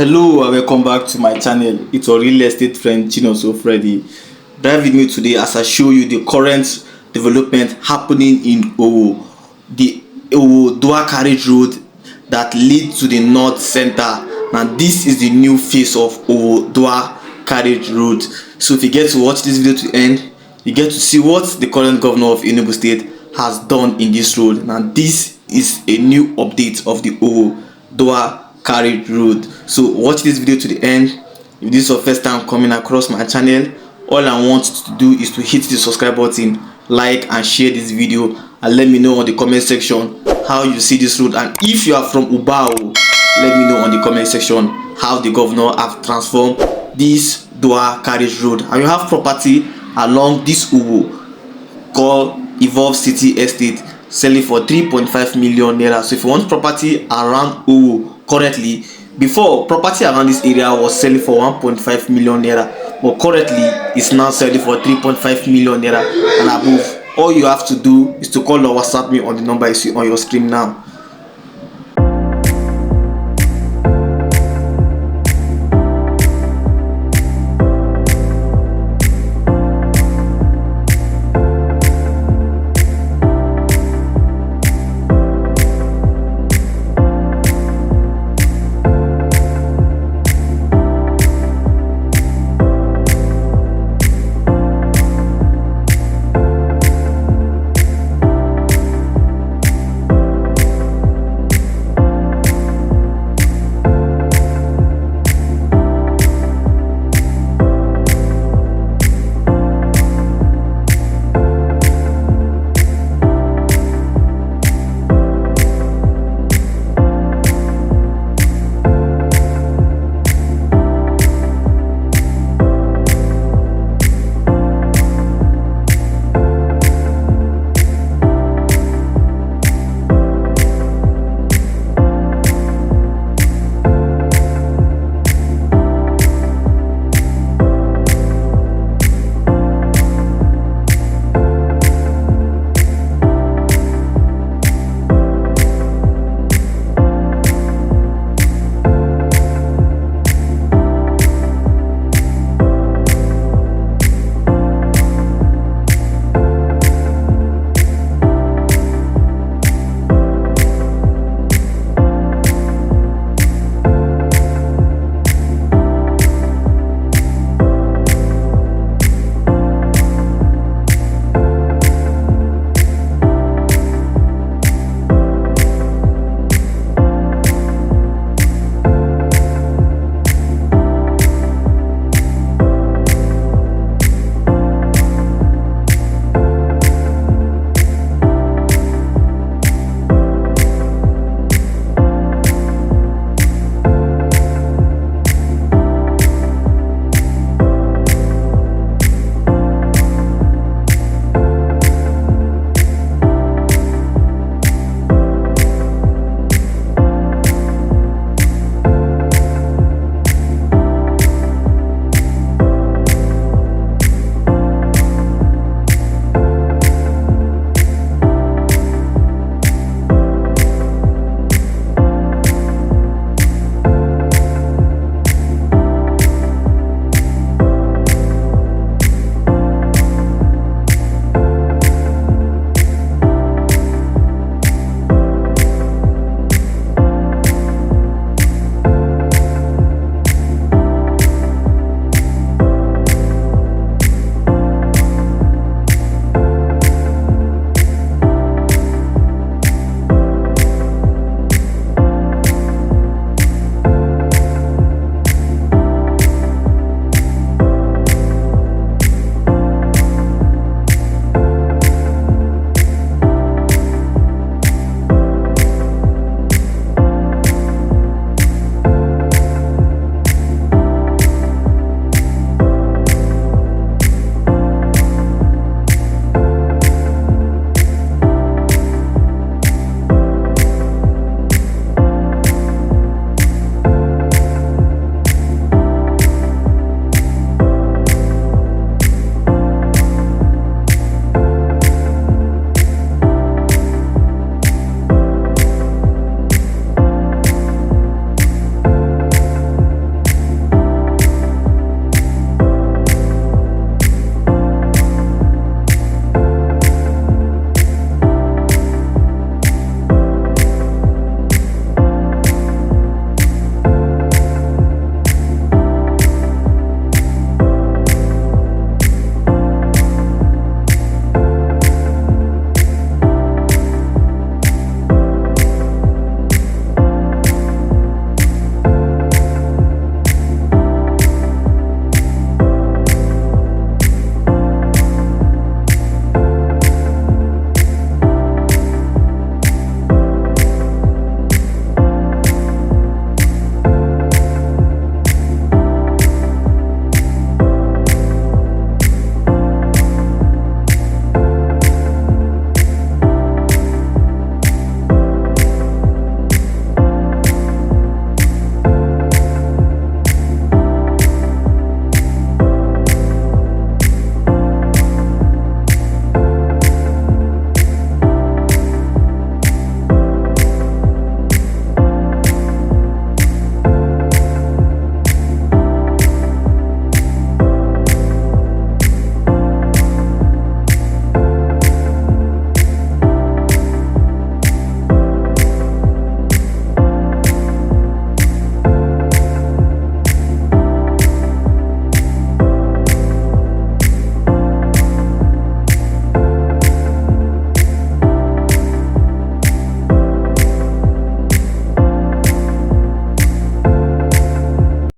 Hello and welcome back to my channel. It's your real estate friend Chinoso Freddy. Bear with me today as I show you the current development happening in Owo, the Owo dual carriage road that leads to the north center. Now this is the new face of Owo dual carriage road. So if you get to watch this video to end, you get to see what the current governor of Enugu State has done in this road. Now this is a new update of the Owo dual carriage road. So watch this video to the end. If this is your first time coming across my channel, all I want you to do is to hit the subscribe button, like and share this video, and let me know on the comment section how you see this road. And if you are from Ubao, let me know on the comment section how the governor have transformed this dual carriage road. And you have property along this Owo called Evolve City Estate selling for 3.5 million naira. So if you want property around Owo currently, before property around this area was selling for 1.5 million naira, but currently it's now selling for 3.5 million naira and above. All you have to do is to call or WhatsApp me on the number you see on your screen now.